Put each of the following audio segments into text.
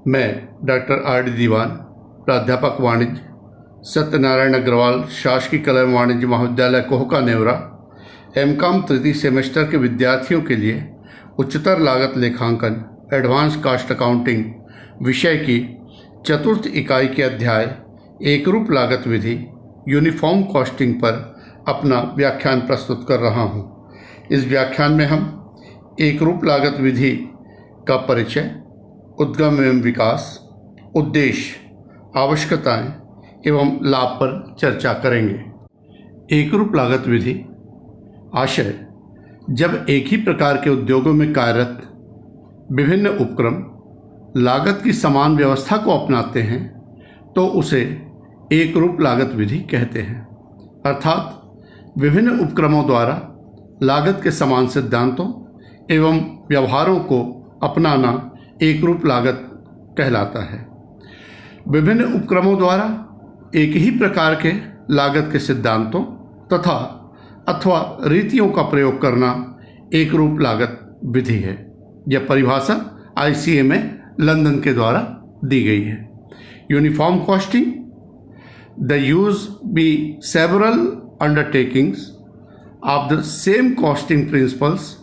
मैं doctor R D दीवान, प्राध्यापक वाणिज्य, सत्यनारायण अग्रवाल शासकीय कला एवं वाणिज्य महाविद्यालय कोहका नेवरा, एमकॉम तृतीय सेमेस्टर के विद्यार्थियों के लिए उच्चतर लागत लेखांकन एडवांस कॉस्ट अकाउंटिंग विषय की चतुर्थ इकाई के अध्याय एकरूप लागत विधि यूनिफॉर्म कॉस्टिंग पर अपना व्याख्यान प्रस्तुत कर रहा हूँ। इस व्याख्यान में हम एकरूप लागत विधि का परिचय, उद्गम एवं विकास, उद्देश्य, आवश्यकताएं एवं लाभ पर चर्चा करेंगे। एकरूप लागत विधि आशय: जब एक ही प्रकार के उद्योगों में कार्यरत विभिन्न उपक्रम लागत की समान व्यवस्था को अपनाते हैं तो उसे एकरूप लागत विधि कहते हैं। अर्थात विभिन्न उपक्रमों द्वारा लागत के समान सिद्धांतों एवं व्यवहारों को अपनाना एकरूप लागत कहलाता है। विभिन्न उपक्रमों द्वारा एक ही प्रकार के लागत के सिद्धांतों तथा अथवा रीतियों का प्रयोग करना एकरूप लागत विधि है। यह परिभाषा ICMA लंदन के द्वारा दी गई है। Uniform costing: the use by several undertakings of the same costing principles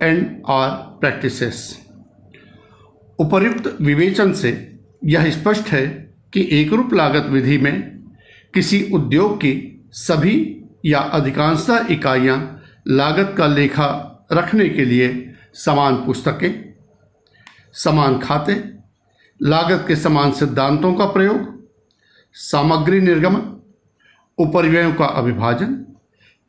and or practices. उपर्युक्त विवेचन से यह स्पष्ट है कि एकरूप लागत विधि में किसी उद्योग की सभी या अधिकांशतः इकाइयां लागत का लेखा रखने के लिए समान पुस्तकें, समान खाते, लागत के समान सिद्धांतों का प्रयोग, सामग्री निर्गमन, उपरिव्ययों का अभिभाजन,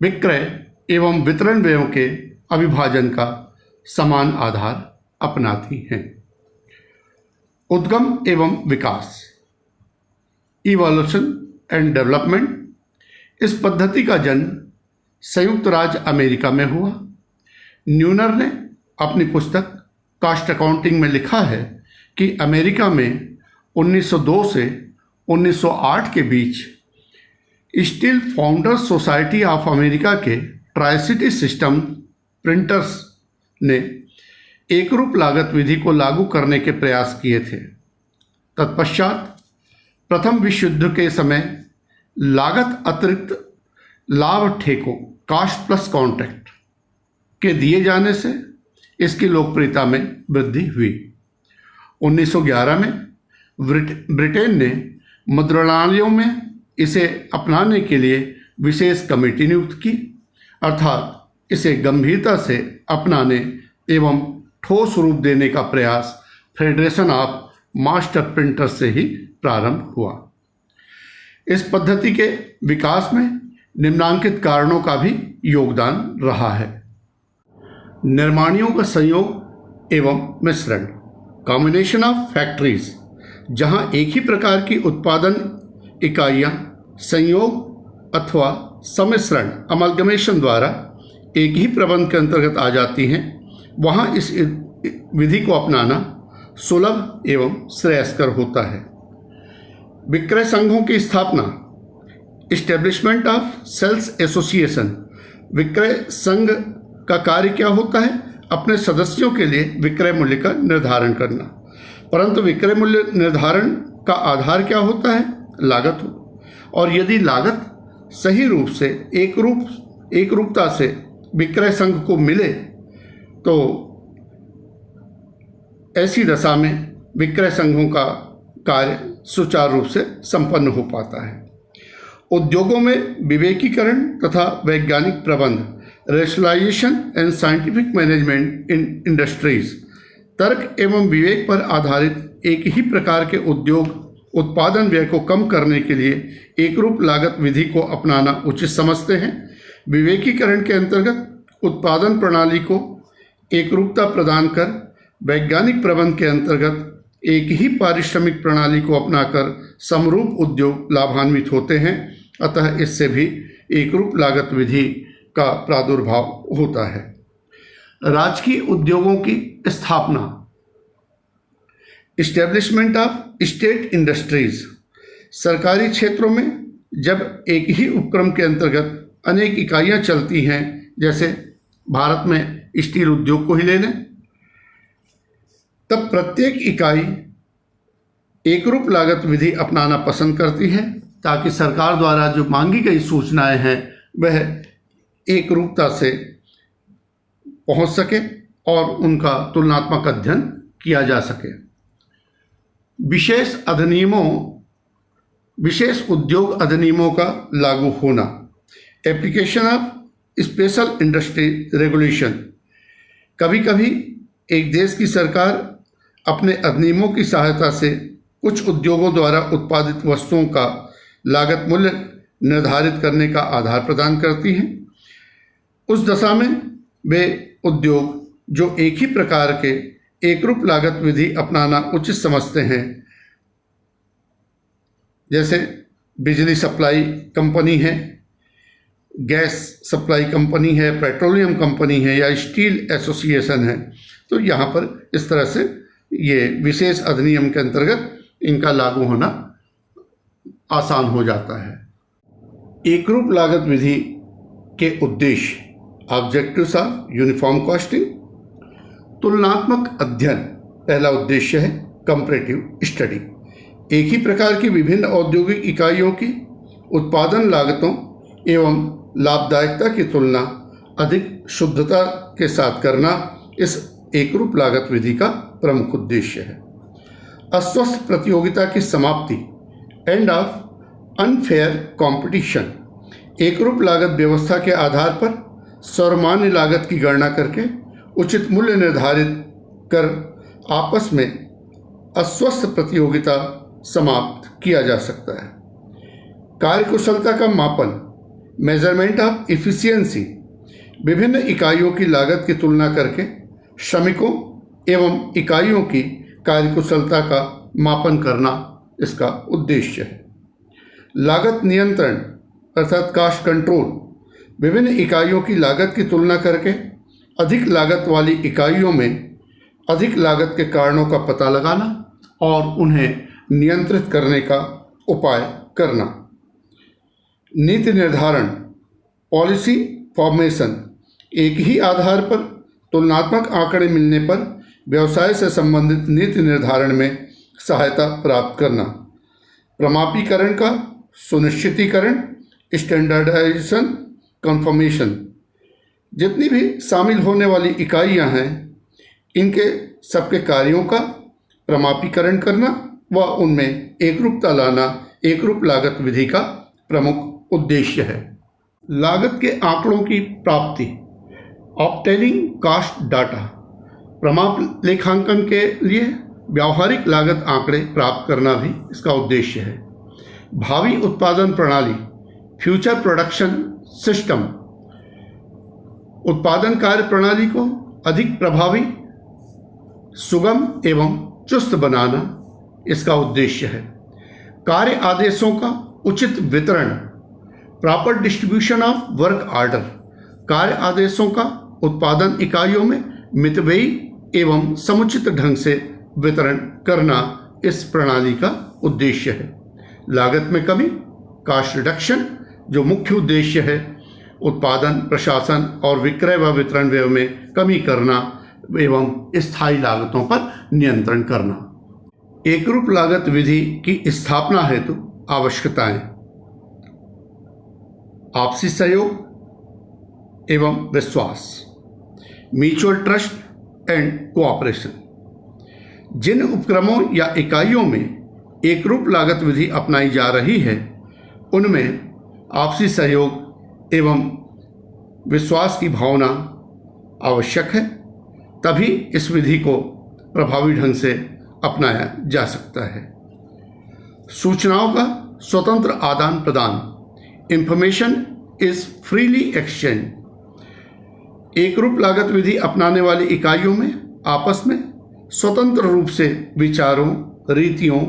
विक्रय एवं वितरण व्ययों के अभिभाजन का समान आधार अपनाती हैं। उद्गम एवं विकास, इवोल्यूशन एंड डेवलपमेंट। इस पद्धति का जन्म संयुक्त राज्य अमेरिका में हुआ। न्यूनर ने अपनी पुस्तक कॉस्ट अकाउंटिंग में लिखा है कि अमेरिका में 1902 से 1908 के बीच steel founders society of America के ट्राई-सिटी सिस्टम प्रिंटर्स ने एकरूप लागत विधि को लागू करने के प्रयास किए थे। तत्पश्चात प्रथम विश्व युद्ध के समय लागत अतिरिक्त लाभ ठेकों कॉस्ट प्लस कॉन्ट्रैक्ट के दिए जाने से इसकी लोकप्रियता में वृद्धि हुई। 1911 में ब्रिटेन ने मुद्रणालयों में इसे अपनाने के लिए विशेष कमेटी नियुक्त की, अर्थात इसे गंभीरता से अपनाने एवं ठोस रूप देने का प्रयास फेडरेशन ऑफ मास्टर प्रिंटर से ही प्रारंभ हुआ। इस पद्धति के विकास में निम्नांकित कारणों का भी योगदान रहा है। निर्माणियों का संयोग एवं मिश्रण, कॉम्बिनेशन ऑफ फैक्ट्रीज, जहां एक ही प्रकार की उत्पादन इकाइयां संयोग अथवा सम्मिश्रण अमलगमेशन द्वारा एक ही प्रबंध के अंतर्गत आ जाती हैं, वहाँ इस विधि को अपनाना सुलभ एवं श्रेयस्कर होता है। विक्रय संघों की स्थापना, इस्टेब्लिशमेंट ऑफ सेल्स एसोसिएशन। विक्रय संघ का कार्य क्या होता है? अपने सदस्यों के लिए विक्रय मूल्य का निर्धारण करना। परंतु विक्रय मूल्य निर्धारण का आधार क्या होता है? लागत हो। और यदि लागत सही रूप से एकरूपता से विक्रय संघ को मिले तो ऐसी दशा में विक्रय संघों का कार्य सुचारू रूप से संपन्न हो पाता है। उद्योगों में विवेकीकरण तथा वैज्ञानिक प्रबंध, rationalisation and scientific management in industries. तर्क एवं विवेक पर आधारित एक ही प्रकार के उद्योग उत्पादन व्यय को कम करने के लिए एकरूप लागत विधि को अपनाना उचित समझते हैं। विवेकीकरण के अंतर्गत उत्पादन प्रणाली को एकरूपता प्रदान कर वैज्ञानिक प्रबंध के अंतर्गत एक ही पारिश्रमिक प्रणाली को अपनाकर समरूप उद्योग लाभान्वित होते हैं। अतः इससे भी एकरूप लागत विधि का प्रादुर्भाव होता है। राजकीय उद्योगों की स्थापना, इस्टेब्लिशमेंट ऑफ स्टेट इंडस्ट्रीज। सरकारी क्षेत्रों में जब एक ही उपक्रम के अंतर्गत अनेक इकाइयां चलती हैं, जैसे भारत में स्टील उद्योग को ही ले लें, तब प्रत्येक इकाई एकरूप लागत विधि अपनाना पसंद करती हैं ताकि सरकार द्वारा जो मांगी गई सूचनाएं हैं वह एक रूपता से पहुंच सके और उनका तुलनात्मक अध्ययन किया जा सके। विशेष उद्योग अधिनियमों का लागू होना, application of special industry regulation. कभी कभी एक देश की सरकार अपने अधिनियमों की सहायता से कुछ उद्योगों द्वारा उत्पादित वस्तुओं का लागत मूल्य निर्धारित करने का आधार प्रदान करती हैं। उस दशा में वे उद्योग जो एक ही प्रकार के एकरूप लागत विधि अपनाना उचित समझते हैं, जैसे बिजली सप्लाई कंपनी है, गैस सप्लाई कंपनी है, पेट्रोलियम कंपनी है या स्टील एसोसिएशन है, तो यहाँ पर इस तरह से ये विशेष अधिनियम के अंतर्गत इनका लागू होना आसान हो जाता है। एकरूप लागत विधि के उद्देश्य, ऑब्जेक्टिव्स ऑफ यूनिफॉर्म कॉस्टिंग, तुलनात्मक अध्ययन पहला उद्देश्य है कंपैरेटिव स्टडी। एक ही प्रकार की विभिन्न औद्योगिक इकाइयों की उत्पादन लागतों एवं लाभदायकता की तुलना अधिक शुद्धता के साथ करना इस एकरूप लागत विधि का प्रमुख उद्देश्य है। अस्वस्थ प्रतियोगिता की समाप्ति, एंड ऑफ अनफेयर कंपटीशन। एकरूप लागत व्यवस्था के आधार पर सर्वमान्य लागत की गणना करके उचित मूल्य निर्धारित कर आपस में अस्वस्थ प्रतियोगिता समाप्त किया जा सकता है। कार्यकुशलता का मापन, मेजरमेंट ऑफ इफिशियंसी। विभिन्न इकाइयों की लागत की तुलना करके श्रमिकों एवं इकाइयों की कार्यकुशलता का मापन करना इसका उद्देश्य है। लागत नियंत्रण अर्थात कॉस्ट कंट्रोल। विभिन्न इकाइयों की लागत की तुलना करके अधिक लागत वाली इकाइयों में अधिक लागत के कारणों का पता लगाना और उन्हें नियंत्रित करने का उपाय करना। नीति निर्धारण, पॉलिसी फॉर्मेशन। एक ही आधार पर तुलनात्मक आंकड़े मिलने पर व्यवसाय से संबंधित नीति निर्धारण में सहायता प्राप्त करना। प्रमापीकरण का सुनिश्चितीकरण, स्टैंडर्डाइजेशन, कंफर्मेशन। जितनी भी शामिल होने वाली इकाइयां हैं, इनके सबके कार्यों का प्रमापीकरण करना व उनमें एकरूपता लाना एकरूप लागत विधि का प्रमुख उद्देश्य है। लागत के आंकड़ों की प्राप्ति, ऑब्टेनिंग कॉस्ट डाटा। प्रमाप लेखांकन के लिए व्यावहारिक लागत आंकड़े प्राप्त करना भी इसका उद्देश्य है। भावी उत्पादन प्रणाली, फ्यूचर प्रोडक्शन सिस्टम। उत्पादन कार्य प्रणाली को अधिक प्रभावी, सुगम एवं चुस्त बनाना इसका उद्देश्य है। कार्य आदेशों का उचित वितरण, proper distribution of work order. कार्य आदेशों का उत्पादन इकाइयों में मितव्ययी एवं समुचित ढंग से वितरण करना इस प्रणाली का उद्देश्य है। लागत में कमी, कॉस्ट रिडक्शन, जो मुख्य उद्देश्य है उत्पादन, प्रशासन और विक्रय व वितरण व्यय में कमी करना एवं स्थायी लागतों पर नियंत्रण करना। एकरूप लागत विधि की स्थापना हेतु आवश्यकताएं, आपसी सहयोग एवं विश्वास, म्यूचुअल ट्रस्ट एंड कोऑपरेशन। जिन उपक्रमों या इकाइयों में एकरूप लागत विधि अपनाई जा रही है, उनमें आपसी सहयोग एवं विश्वास की भावना आवश्यक है, तभी इस विधि को प्रभावी ढंग से अपनाया जा सकता है। सूचनाओं का स्वतंत्र आदान प्रदान, इंफॉर्मेशन इज फ्रीली एक्सचेंज। एकरूप लागत विधि अपनाने वाली इकाइयों में आपस में स्वतंत्र रूप से विचारों, रीतियों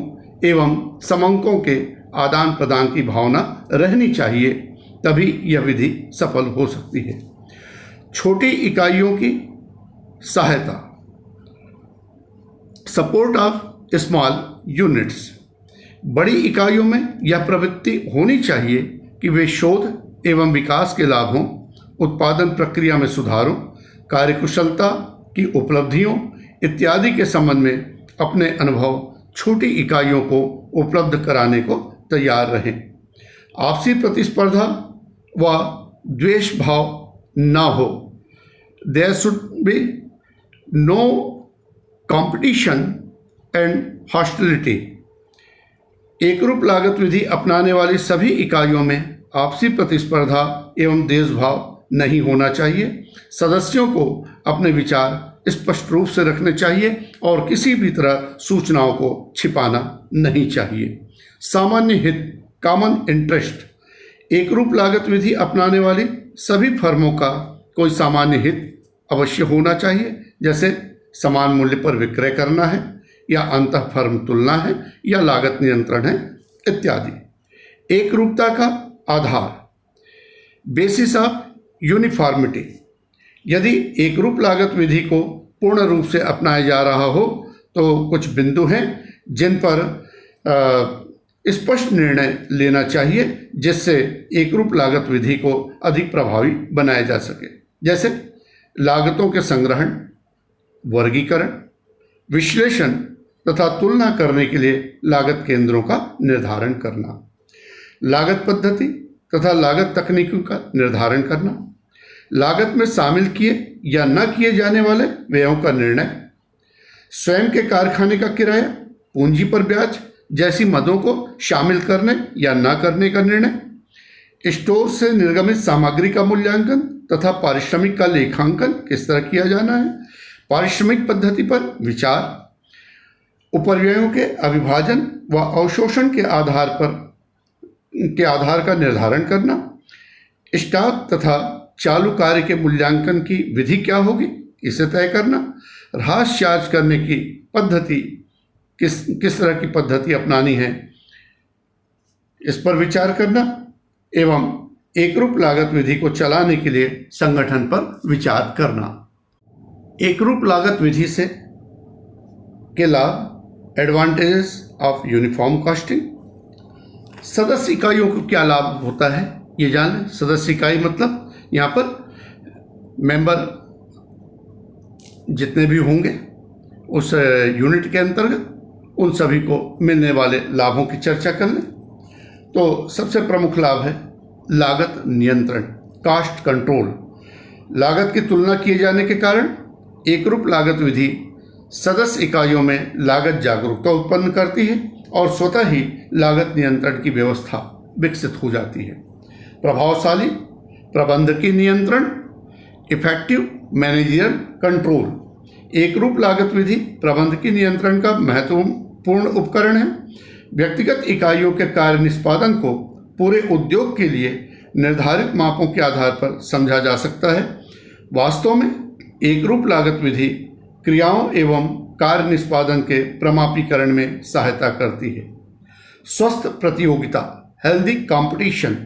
एवं समंकों के आदान प्रदान की भावना रहनी चाहिए, तभी यह विधि सफल हो सकती है। छोटी इकाइयों की सहायता, सपोर्ट ऑफ स्मॉल यूनिट्स। बड़ी इकाइयों में यह प्रवृत्ति होनी चाहिए कि वे शोध एवं विकास के लाभों, उत्पादन प्रक्रिया में सुधारों, कार्यकुशलता की उपलब्धियों इत्यादि के संबंध में अपने अनुभव छोटी इकाइयों को उपलब्ध कराने को तैयार रहें। आपसी प्रतिस्पर्धा व द्वेष भाव ना हो। There should be no competition and hostility. एकरूप लागत विधि अपनाने वाली सभी इकाइयों में आपसी प्रतिस्पर्धा एवं द्वेषभाव नहीं होना चाहिए। सदस्यों को अपने विचार स्पष्ट रूप से रखने चाहिए और किसी भी तरह सूचनाओं को छिपाना नहीं चाहिए। सामान्य हित, कॉमन इंटरेस्ट। एकरूप लागत विधि अपनाने वाली सभी फर्मों का कोई सामान्य हित अवश्य होना चाहिए, जैसे समान मूल्य पर विक्रय करना है या अंतः फर्म तुलना है या लागत नियंत्रण है इत्यादि। एकरूपता का आधार, बेसिस ऑफ यूनिफॉर्मिटी। यदि एकरूप लागत विधि को पूर्ण रूप से अपनाया जा रहा हो तो कुछ बिंदु हैं जिन पर स्पष्ट निर्णय लेना चाहिए जिससे एकरूप लागत विधि को अधिक प्रभावी बनाया जा सके, जैसे लागतों के संग्रहण, वर्गीकरण, विश्लेषण तथा तुलना करने के लिए लागत केंद्रों का निर्धारण करना, लागत पद्धति तथा लागत तकनीकों का निर्धारण करना, लागत में शामिल किए या न किए जाने वाले व्ययों का निर्णय, स्वयं के कारखाने का किराया, पूंजी पर ब्याज जैसी मदों को शामिल करने या न करने का निर्णय, स्टोर से निर्गमित सामग्री का मूल्यांकन तथा पारिश्रमिक का लेखांकन किस तरह किया जाना है, पारिश्रमिक पद्धति पर विचार, उपरिव्ययों के अविभाजन व अवशोषण के आधार का निर्धारण करना, स्टॉक तथा चालू कार्य के मूल्यांकन की विधि क्या होगी इसे तय करना, ह्रास चार्ज करने की पद्धति किस तरह की पद्धति अपनानी है इस पर विचार करना एवं एकरूप लागत विधि को चलाने के लिए संगठन पर विचार करना। एकरूप लागत विधि से के लाभ, एडवांटेजेस ऑफ यूनिफॉर्म कॉस्टिंग। सदस्य इकाइयों को क्या लाभ होता है ये जान लें। सदस्य इकाई मतलब यहाँ पर मेंबर जितने भी होंगे उस यूनिट के अंतर्गत उन सभी को मिलने वाले लाभों की चर्चा कर लें। तो सबसे प्रमुख लाभ है लागत नियंत्रण, कास्ट कंट्रोल। लागत की तुलना किए जाने के कारण एकरूप लागत विधि सदस्य इकाइयों में लागत जागरूकता उत्पन्न करती है और स्वतः ही लागत नियंत्रण की व्यवस्था विकसित हो जाती है। प्रभावशाली प्रबंधकीय नियंत्रण, इफेक्टिव मैनेजरियल कंट्रोल। एकरूप लागत विधि प्रबंधकीय नियंत्रण का महत्वपूर्ण उपकरण है। व्यक्तिगत इकाइयों के कार्य निष्पादन को पूरे उद्योग के लिए निर्धारित मापों के आधार पर समझा जा सकता है। वास्तव में एकरूप लागत विधि क्रियाओं एवं कार्य निष्पादन के प्रमापीकरण में सहायता करती है। स्वस्थ प्रतियोगिता, हेल्दी कंपटीशन।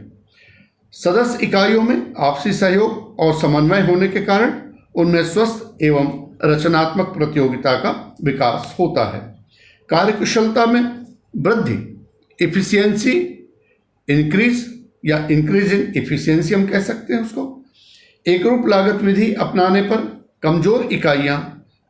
सदस्य इकाइयों में आपसी सहयोग और समन्वय होने के कारण उनमें स्वस्थ एवं रचनात्मक प्रतियोगिता का विकास होता है। कार्यकुशलता में वृद्धि, इफिशियंसी इंक्रीज या इंक्रीज इन इफिशियंसी हम कह सकते हैं उसको। एकरूप लागत विधि अपनाने पर कमजोर इकाइयां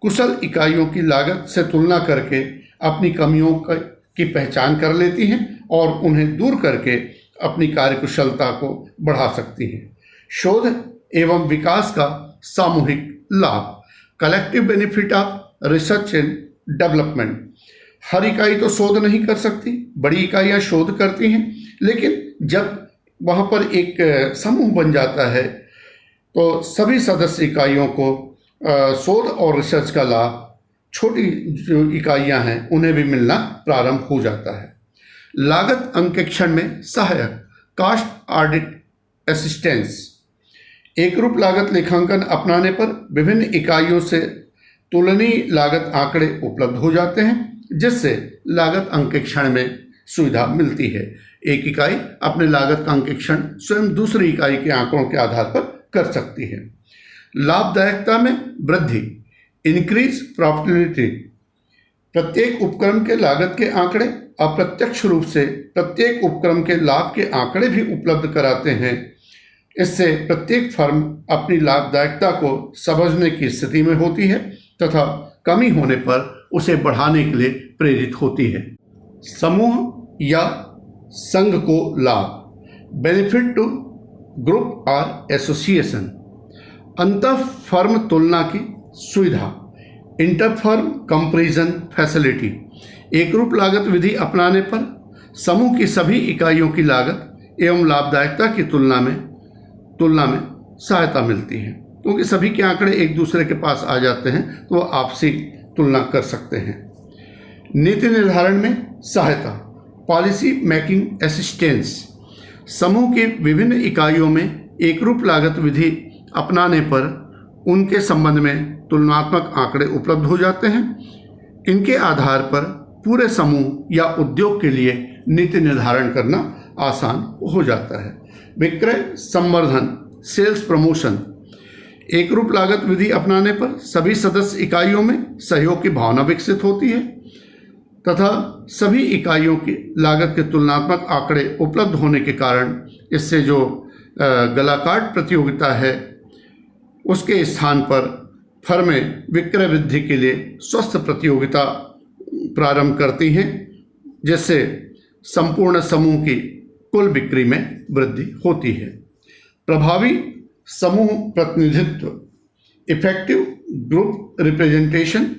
कुशल इकाइयों की लागत से तुलना करके अपनी कमियों की पहचान कर लेती हैं और उन्हें दूर करके अपनी कार्यकुशलता को बढ़ा सकती हैं। शोध एवं विकास का सामूहिक लाभ, collective benefit of research and development. हर इकाई तो शोध नहीं कर सकती, बड़ी इकाइयां शोध करती हैं, लेकिन जब वहाँ पर एक समूह बन जाता है तो सभी सदस्य इकाइयों को शोध और रिसर्च का लाभ छोटी जो इकाइयां हैं उन्हें भी मिलना प्रारंभ हो जाता है। लागत अंकेक्षण में सहायक, कास्ट ऑडिट असिस्टेंस। एकरूप लागत लेखांकन अपनाने पर विभिन्न इकाइयों से तुलनीय लागत आंकड़े उपलब्ध हो जाते हैं जिससे लागत अंकेक्षण में सुविधा मिलती है। एक इकाई अपने लागत का अंकेक्षण स्वयं दूसरी इकाई के आंकड़ों के आधार पर कर सकती है। लाभदायकता में वृद्धि, इंक्रीज प्रॉफिटेबिलिटी। प्रत्येक उपक्रम के लागत के आंकड़े अप्रत्यक्ष रूप से प्रत्येक उपक्रम के लाभ के आंकड़े भी उपलब्ध कराते हैं। इससे प्रत्येक फर्म अपनी लाभदायकता को समझने की स्थिति में होती है तथा कमी होने पर उसे बढ़ाने के लिए प्रेरित होती है। समूह या संघ को लाभ, बेनिफिट टू ग्रुप और एसोसिएशन, अंतर फर्म तुलना की सुविधा, इंटर फर्म कंपैरिजन फैसिलिटी, एकरूप लागत विधि अपनाने पर समूह की सभी इकाइयों की लागत एवं लाभदायकता की तुलना में सहायता मिलती है, क्योंकि सभी के आंकड़े एक दूसरे के पास आ जाते हैं तो वो आपसी तुलना कर सकते हैं। नीति निर्धारण में सहायता, पॉलिसी मेकिंग असिस्टेंस, समूह की विभिन्न इकाइयों में एकरूप लागत विधि अपनाने पर उनके संबंध में तुलनात्मक आंकड़े उपलब्ध हो जाते हैं। इनके आधार पर पूरे समूह या उद्योग के लिए नीति निर्धारण करना आसान हो जाता है। विक्रय संवर्धन, सेल्स प्रमोशन, एकरूप लागत विधि अपनाने पर सभी सदस्य इकाइयों में सहयोग की भावना विकसित होती है तथा सभी इकाइयों की लागत के तुलनात्मक आंकड़े उपलब्ध होने के कारण इससे जो गलाकाट प्रतियोगिता है उसके स्थान पर फर्में विक्रय वृद्धि के लिए स्वस्थ प्रतियोगिता प्रारंभ करती हैं, जिससे संपूर्ण समूह की कुल बिक्री में वृद्धि होती है। प्रभावी समूह प्रतिनिधित्व, इफेक्टिव ग्रुप रिप्रेजेंटेशन,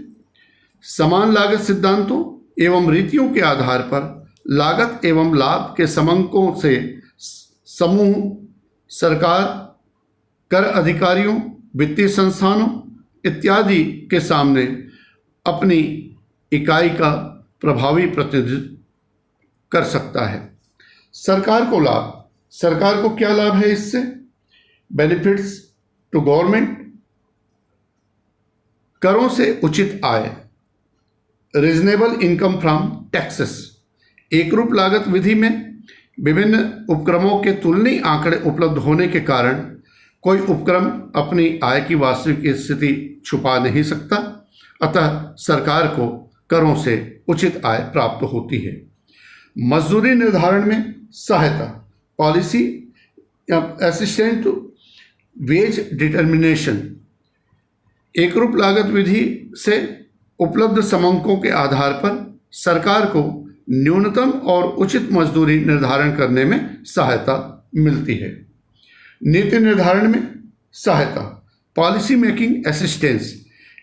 समान लागत सिद्धांतों एवं रीतियों के आधार पर लागत एवं लाभ के समंकों से समूह सरकार, कर अधिकारियों, वित्तीय संस्थानों इत्यादि के सामने अपनी इकाई का प्रभावी प्रतिनिधित्व कर सकता है। सरकार को लाभ, सरकार को क्या लाभ है इससे? बेनिफिट्स टू गवर्नमेंट, करों से उचित आय, रीजनेबल इनकम फ्रॉम टैक्सेस, एकरूप लागत विधि में विभिन्न उपक्रमों के तुलनीय आंकड़े उपलब्ध होने के कारण कोई उपक्रम अपनी आय की वास्तविक स्थिति छुपा नहीं सकता, अतः सरकार को करों से उचित आय प्राप्त होती है। मजदूरी निर्धारण में सहायता, policy assistant to wage determination, एकरूप लागत विधि से उपलब्ध समंकों के आधार पर सरकार को न्यूनतम और उचित मजदूरी निर्धारण करने में सहायता मिलती है। नीति निर्धारण में सहायता, पॉलिसी मेकिंग असिस्टेंस,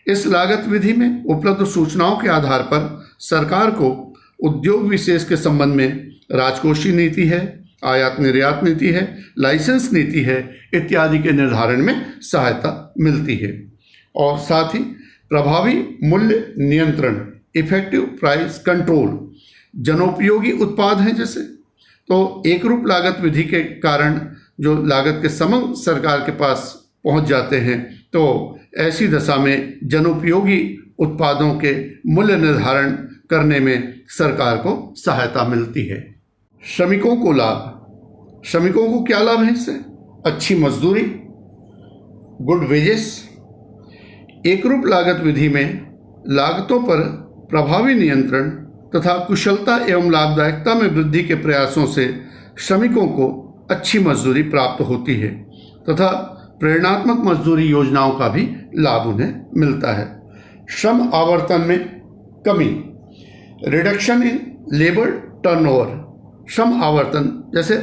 इस लागत विधि में उपलब्ध सूचनाओं के आधार पर सरकार को उद्योग विशेष के संबंध में राजकोषीय नीति है, आयात निर्यात नीति है, लाइसेंस नीति है इत्यादि के निर्धारण में सहायता मिलती है। और साथ ही प्रभावी मूल्य नियंत्रण, इफेक्टिव प्राइस कंट्रोल, जनोपयोगी उत्पाद हैं जैसे, तो एकरूप लागत विधि के कारण जो लागत के समंक सरकार के पास पहुंच जाते हैं, तो ऐसी दशा में जनोपयोगी उत्पादों के मूल्य निर्धारण करने में सरकार को सहायता मिलती है। श्रमिकों को लाभ, श्रमिकों को क्या लाभ है इससे? अच्छी मजदूरी, गुड वेजेस, एकरूप लागत विधि में लागतों पर प्रभावी नियंत्रण तथा कुशलता एवं लाभदायकता में वृद्धि के प्रयासों से श्रमिकों को अच्छी मजदूरी प्राप्त होती है तथा प्रेरणात्मक मजदूरी योजनाओं का भी लाभ उन्हें मिलता है। श्रम आवर्तन में कमी, रिडक्शन इन लेबर टर्नओवर, श्रम आवर्तन जैसे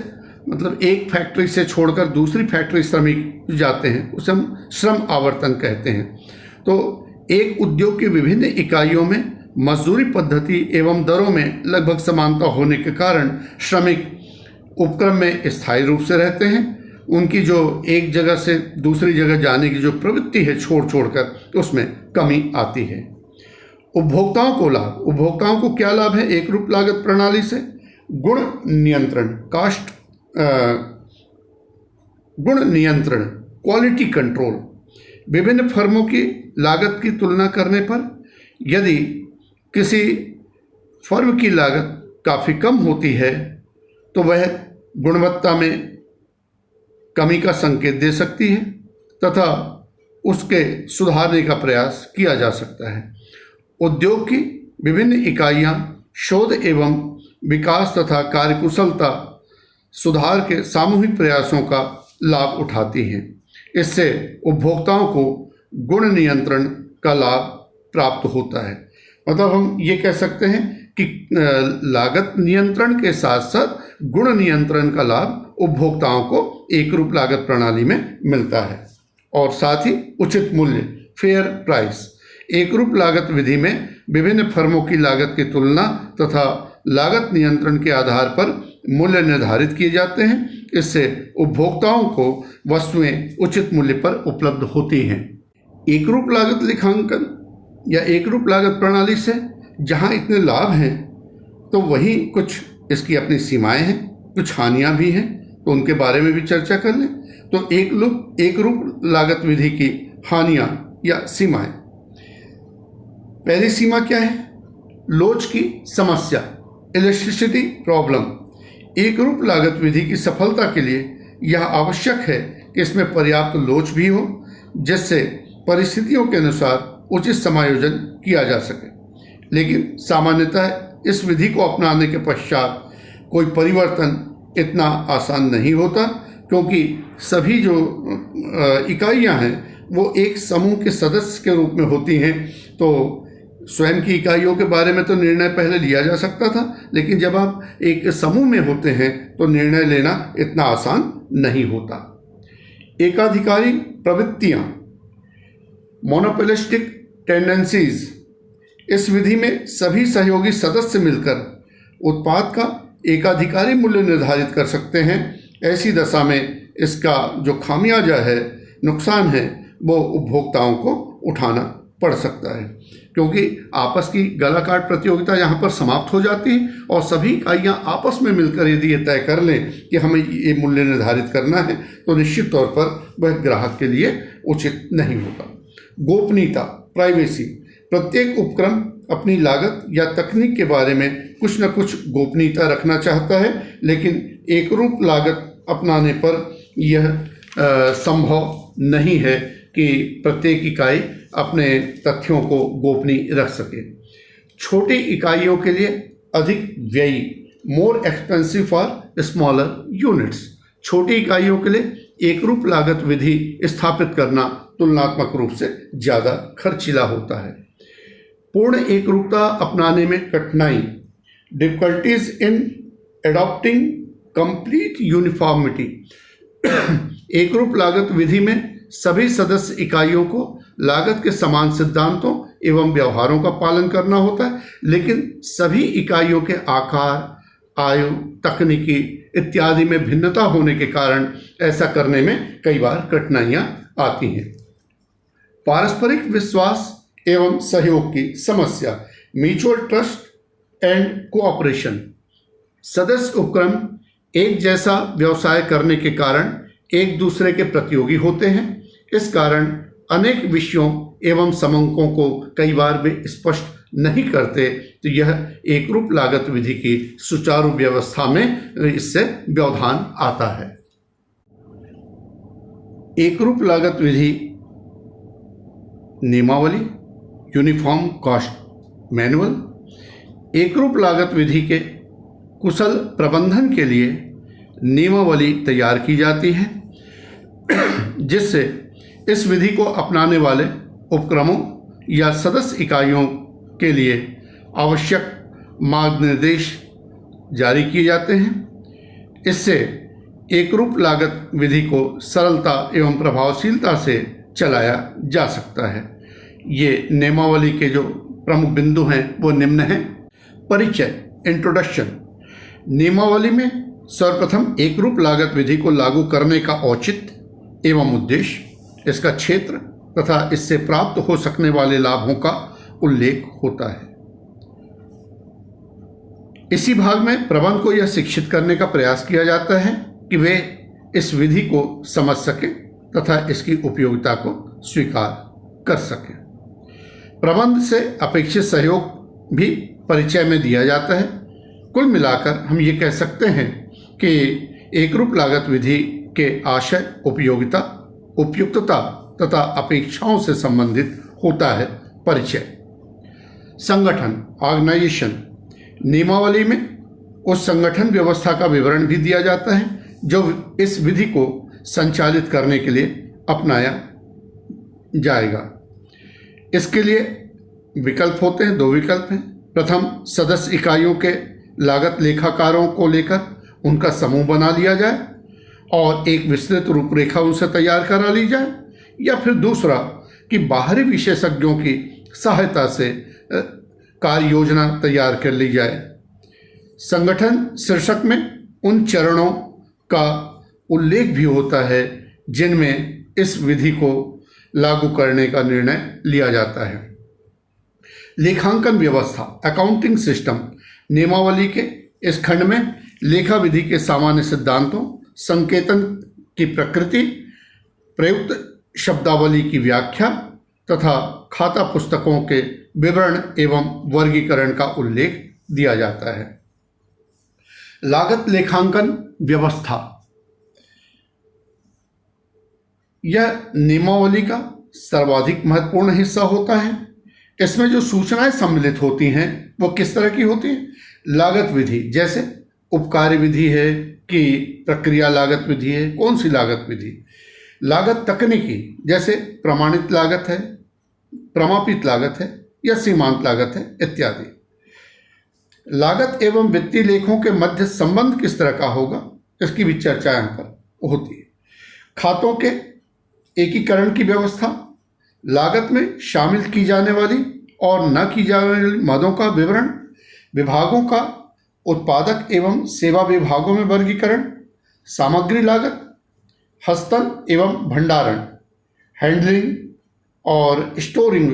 मतलब एक फैक्ट्री से छोड़कर दूसरी फैक्ट्री श्रमिक जाते हैं उसे हम श्रम आवर्तन कहते हैं। तो एक उद्योग की विभिन्न इकाइयों में मजदूरी पद्धति एवं दरों में लगभग समानता होने के कारण श्रमिक उपक्रम में स्थायी रूप से रहते हैं। उनकी जो एक जगह से दूसरी जगह जाने की जो प्रवृत्ति है छोड़कर उसमें कमी आती है। उपभोक्ताओं को लाभ, उपभोक्ताओं को क्या लाभ है एकरूप लागत प्रणाली से? गुण नियंत्रण, गुण नियंत्रण, क्वालिटी कंट्रोल, विभिन्न फर्मों की लागत की तुलना करने पर यदि किसी फर्म की लागत काफ़ी कम होती है तो वह गुणवत्ता में कमी का संकेत दे सकती है तथा उसके सुधारने का प्रयास किया जा सकता है। उद्योग की विभिन्न इकाइयां शोध एवं विकास तथा कार्यकुशलता सुधार के सामूहिक प्रयासों का लाभ उठाती हैं। इससे उपभोक्ताओं को गुण नियंत्रण का लाभ प्राप्त होता है। मतलब हम ये कह सकते हैं कि लागत नियंत्रण के साथ साथ गुण नियंत्रण का लाभ उपभोक्ताओं को एक रूप लागत प्रणाली में मिलता है। और साथ ही उचित मूल्य, फेयर प्राइस। एक रूप लागत विधि में विभिन्न फर्मों की लागत की तुलना तथा लागत नियंत्रण के आधार पर मूल्य निर्धारित किए जाते हैं। इससे उपभोक्ताओं को वस्तुएं उचित मूल्य पर उपलब्ध होती हैं। एक रूप लागत लेखांकन या एक रूप लागत प्रणाली से जहां इतने लाभ हैं, तो वहीं कुछ इसकी अपनी सीमाएं हैं, कुछ हानियां भी हैं, तो उनके बारे में भी चर्चा कर लें। तो एक रूप लागत विधि की हानियां या सीमाएं। पहली सीमा क्या है? लोच की समस्या, इलेस्टिसिटी प्रॉब्लम। एक रूप लागत विधि की सफलता के लिए यह आवश्यक है कि इसमें पर्याप्त लोच भी हो, जिससे परिस्थितियों के अनुसार उचित समायोजन किया जा सके। लेकिन सामान्यतः इस विधि को अपनाने के पश्चात कोई परिवर्तन इतना आसान नहीं होता, क्योंकि सभी जो इकाइयां हैं वो एक समूह के सदस्य के रूप में होती हैं। तो स्वयं की इकाइयों के बारे में तो निर्णय पहले लिया जा सकता था, लेकिन जब आप एक समूह में होते हैं तो निर्णय लेना इतना आसान नहीं होता। एकाधिकारी प्रवृत्तियां, मोनोपोलिस्टिक टेंडेंसीज। इस विधि में सभी सहयोगी सदस्य मिलकर उत्पाद का एकाधिकारी मूल्य निर्धारित कर सकते हैं। ऐसी दशा में इसका जो खामियाजा है, नुकसान है, वो उपभोक्ताओं को उठाना पड़ सकता है, क्योंकि आपस की गलाकाट प्रतियोगिता यहाँ पर समाप्त हो जाती है और सभी इकाइयाँ आपस में मिलकर यदि ये तय कर लें कि हमें ये मूल्य निर्धारित करना है, तो निश्चित तौर पर वह ग्राहक के लिए उचित नहीं होगा। गोपनीयता, प्राइवेसी। प्रत्येक उपक्रम अपनी लागत या तकनीक के बारे में कुछ न कुछ गोपनीयता रखना चाहता है, लेकिन एक रूप लागत अपनाने पर यह संभव नहीं है कि प्रत्येक इकाई अपने तथ्यों को गोपनीय रख सके। छोटी इकाइयों के लिए अधिक व्ययी, more expensive for smaller units. छोटी इकाइयों के लिए एक रूप लागत विधि स्थापित करना तुलनात्मक रूप से ज़्यादा खर्चीला होता है। पूर्ण एक रूपता अपनाने में कठिनाई, difficulties in adopting complete uniformity. एक रूप लागत विधि में सभी सदस्य इकाइयों को लागत के समान सिद्धांतों एवं व्यवहारों का पालन करना होता है, लेकिन सभी इकाइयों के आकार, आयु, तकनीकी इत्यादि में भिन्नता होने के कारण ऐसा करने में कई बार कठिनाइयां आती हैं। पारस्परिक विश्वास एवं सहयोग की समस्या, म्यूचुअल ट्रस्ट एंड कोऑपरेशन। सदस्य उपक्रम एक जैसा व्यवसाय करने के कारण एक दूसरे के प्रतियोगी होते हैं। इस कारण अनेक विषयों एवं समंकों को कई बार वे स्पष्ट नहीं करते, तो यह एक रूप लागत विधि की सुचारू व्यवस्था में इससे व्यवधान आता है। एक रूप लागत विधि नियमावली, यूनिफॉर्म कॉस्ट मैनुअल। एक रूप लागत विधि के कुशल प्रबंधन के लिए नियमावली तैयार की जाती है, जिससे इस विधि को अपनाने वाले उपक्रमों या सदस्य इकाइयों के लिए आवश्यक मार्गनिर्देश जारी किए जाते हैं। इससे एक रूप लागत विधि को सरलता एवं प्रभावशीलता से चलाया जा सकता है। ये नियमावली के जो प्रमुख बिंदु हैं वो निम्न हैं। परिचय, इंट्रोडक्शन। नियमावली में सर्वप्रथम एक रूप लागत विधि को लागू करने का औचित्य एवं उद्देश्य, इसका क्षेत्र तथा इससे प्राप्त हो सकने वाले लाभों का उल्लेख होता है। इसी भाग में प्रबंध को यह शिक्षित करने का प्रयास किया जाता है कि वे इस विधि को समझ सकें तथा इसकी उपयोगिता को स्वीकार कर सकें। प्रबंध से अपेक्षित सहयोग भी परिचय में दिया जाता है। कुल मिलाकर हम ये कह सकते हैं कि एक रूप लागत विधि के आशय, उपयोगिता, उपयुक्तता तथा अपेक्षाओं से संबंधित होता है। परिचय। संगठन, ऑर्गेनाइजेशन। नियमावली में उस संगठन व्यवस्था का विवरण भी दिया जाता है जो इस विधि को संचालित करने के लिए अपनाया जाएगा। इसके लिए विकल्प होते हैं, 2 विकल्प हैं। प्रथम, सदस्य इकाइयों के लागत लेखाकारों को लेकर उनका समूह बना लिया जाए और एक विस्तृत रूपरेखा उनसे तैयार करा ली जाए, या फिर दूसरा कि बाहरी विशेषज्ञों की सहायता से कार्य योजना तैयार कर ली जाए। संगठन शीर्षक में उन चरणों का उल्लेख भी होता है जिनमें इस विधि को लागू करने का निर्णय लिया जाता है। लेखांकन व्यवस्था, अकाउंटिंग सिस्टम नियमावली के इस खंड में लेखा विधि के सामान्य सिद्धांतों, संकेतन की प्रकृति, प्रयुक्त शब्दावली की व्याख्या तथा खाता पुस्तकों के विवरण एवं वर्गीकरण का उल्लेख दिया जाता है। लागत लेखांकन व्यवस्था, यह नियमावली का सर्वाधिक महत्वपूर्ण हिस्सा होता है। इसमें जो सूचनाएं सम्मिलित होती हैं वो किस तरह की होती हैं? लागत विधि, जैसे उपकार्य विधि है कि प्रक्रिया लागत विधि है, कौन सी लागत विधि? लागत तकनीकी, जैसे प्रमाणित लागत है, प्रमापित लागत है या सीमांत लागत है इत्यादि। लागत एवं वित्तीय लेखों के मध्य संबंध किस तरह का होगा, इसकी भी चर्चा यहाँ पर होती है। खातों के एकीकरण की व्यवस्था, लागत में शामिल की जाने वाली और न की जाने वाली मदों का विवरण, विभागों का उत्पादक एवं सेवा विभागों में वर्गीकरण, सामग्री लागत, हस्तन एवं भंडारण, हैंडलिंग और स्टोरिंग,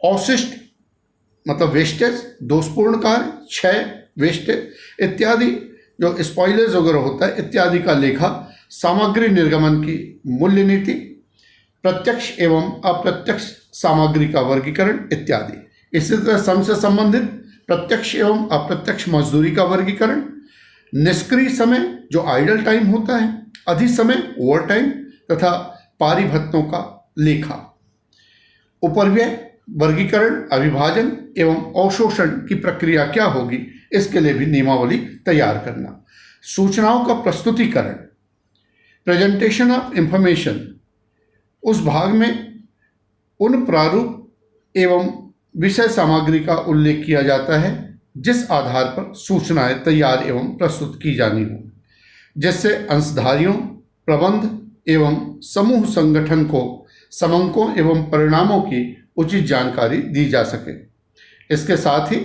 अवशिष्ट मतलब वेस्टेज, दोषपूर्ण कार्य, क्षय, वेस्टेज इत्यादि, जो स्पॉइलेज वगैरह होता है इत्यादि का लेखा, सामग्री निर्गमन की मूल्य नीति, प्रत्यक्ष एवं अप्रत्यक्ष सामग्री का वर्गीकरण इत्यादि। इसी तरह श्रम से संबंधित प्रत्यक्ष एवं अप्रत्यक्ष मजदूरी का वर्गीकरण, निष्क्रिय समय जो आइडल टाइम होता है, अधिक समय ओवर टाइम तथा पारिभत्तों का लेखा, उपरिव्यय वर्गीकरण, अविभाजन एवं अवशोषण की प्रक्रिया क्या होगी, इसके लिए भी नियमावली तैयार करना। सूचनाओं का प्रस्तुतिकरण, प्रेजेंटेशन ऑफ इंफॉर्मेशन, उस भाग में उन प्रारूप एवं विषय सामग्री का उल्लेख किया जाता है जिस आधार पर सूचनाएं तैयार एवं प्रस्तुत की जानी हो, जिससे अंशधारियों, प्रबंध एवं समूह संगठन को समंकों एवं परिणामों की उचित जानकारी दी जा सके। इसके साथ ही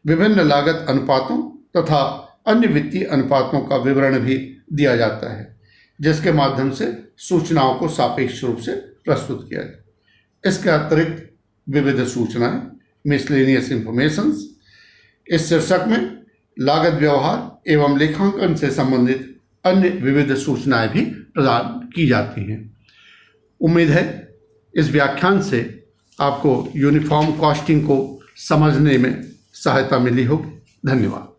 विभिन्न लागत अनुपातों तथा अन्य वित्तीय अनुपातों का विवरण भी दिया जाता है, जिसके माध्यम से सूचनाओं को सापेक्ष रूप से प्रस्तुत किया जाए। इसके अतिरिक्त विविध सूचनाएं, मिसलेनियस इंफॉर्मेशंस, इस शीर्षक में लागत व्यवहार एवं लेखांकन से संबंधित अन्य विविध सूचनाएं भी प्रदान की जाती हैं। उम्मीद है इस व्याख्यान से आपको यूनिफॉर्म कॉस्टिंग को समझने में सहायता मिली होगी। धन्यवाद।